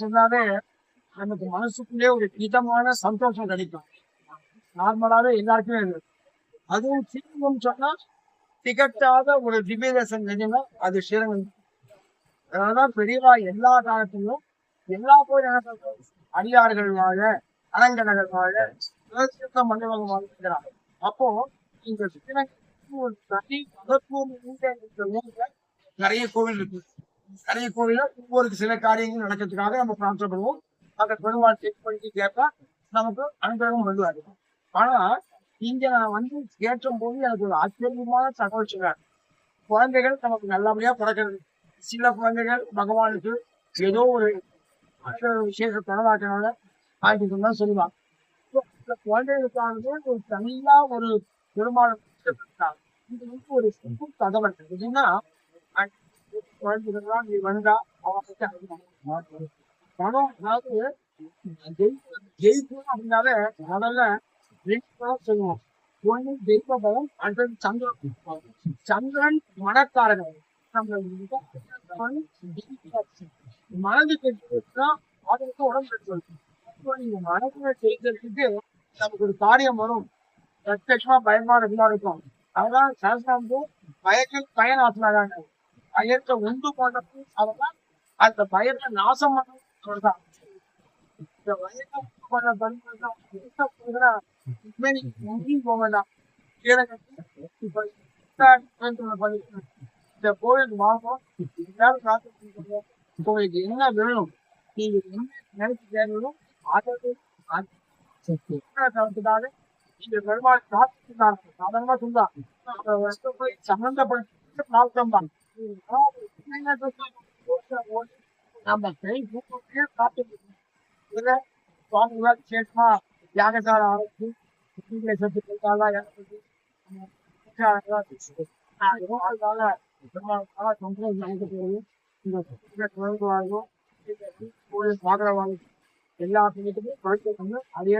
சொன்னாலே நமக்கு மனசுக்குள்ளே ஒரு இதமான சந்தோஷம் கிடைக்கும். நார்மலாவே எல்லாருக்குமே இருக்கு. அதுவும் ஸ்ரீரங்கம் சொன்னா திகட்டாத ஒரு திவ்ய தேசம் நினைவுனா அது ஸ்ரீரங்கம். அதனாலதான் பெரியவா எல்லா காலத்திலும் எல்லா கோயில் அடியார்கள் வாழ, அரங்கநகர் வாழ, மண்டபம் வாழ்கிறார். அப்போ இந்த ஸ்ரீரங்கத்துக்கு ஒரு தனி மகத்துவம் ஊர்ல நிறைய கோவில் இருக்கு. நிறைய கோவில ஒவ்வொரு சில காரியங்கள் நடக்கிறதுக்காக நம்ம பிரார்த்தனை பண்ணுவோம். அந்த பெருமாள் செக் பண்ணி கேட்பா நமக்கு அனுகிரகம் பண்ணுவாரு. ஆனா இங்க நான் வந்து கேட்டும் போது எனக்கு ஒரு ஆச்சரியமான தகவல் சொல்றாரு. குழந்தைகள் நமக்கு நல்லபடியா பிறக்கிறது. சில குழந்தைகள் பகவானுக்கு ஏதோ ஒரு விசேஷ குணமாக்கினால ஆகிட்டு தான் சொல்லுவாங்க. இந்த குழந்தைகளுக்கானது ஒரு தனியா ஒரு பெருமாள் இது வந்து ஒரு தகவல் எப்படின்னா குழந்தைகள்லாம் நீ வந்தா அவங்க பணம் அதாவது ஜெயிக்கணும் அப்படின்னாலே முதல்ல சொல்லுவோம். ஒண்ணு தெய்வ பலம், அடுத்தது சந்திரன். சந்திரன் மனக்காரர்கள் மனது கெட்டுனா அதுக்கு உடம்பு கெட்டு. நீங்க மனசுல செய்ததுக்கு நமக்கு ஒரு காரியம் வரும். பிரத்யட்சமா பயமா இருக்கும். அதெல்லாம் சரசாந்து பயத்தில் பயனாத்தினாங்க. பயத்தை உண்டு பண்ணது அவதான் அந்த பயத்தை நாசம் பண்ணதான். இந்த பயத்தை பண்ண பண்ணா போக வேண்டாம். இந்த கோயில் வாங்கும் எல்லாரும் காத்து கோயிலுக்கு என்ன வேணும் நீங்க என்ன நினைச்சு தேவையோ அதற்காக நீங்க பெருமாள் காத்துட்டாங்க. சாதாரணமா சொல்லா போய் சம்பந்தப்பட்ட பிரார்த்தம் தான் நம்ம கை கூப்பிட்டே காத்து சுவாமிகள் சேஷமா யாகசால ஆரம்பிச்சு சத்து போயிட்டாலா எல்லா பிள்ளைக்குமே குழந்தை அதே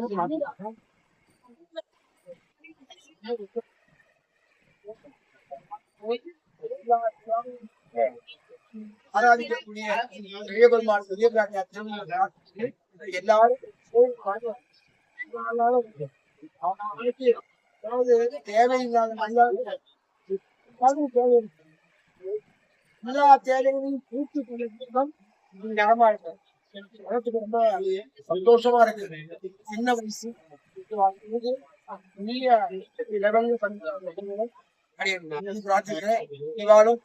ஆராதிக்கக்கூடிய பெரிய பெருமாள் பெரிய பிராட்டியார் எல்லாரும் அதாவது தேவையில்லாத எல்லா தேவைகளையும் பூர்த்தி பண்ணிதான் இடமா இருக்கு. எனக்கு ரொம்ப சந்தோஷமா இருக்கு. சின்ன வயசு இவாளும்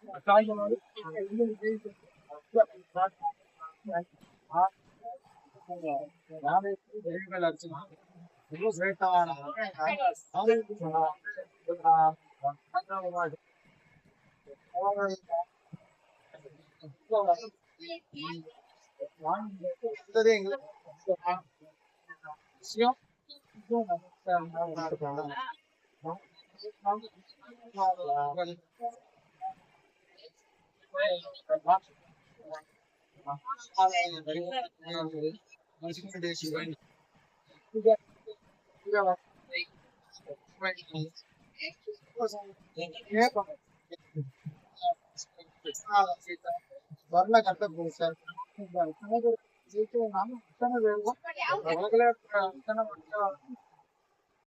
வர்ண கட்ட சார் நாம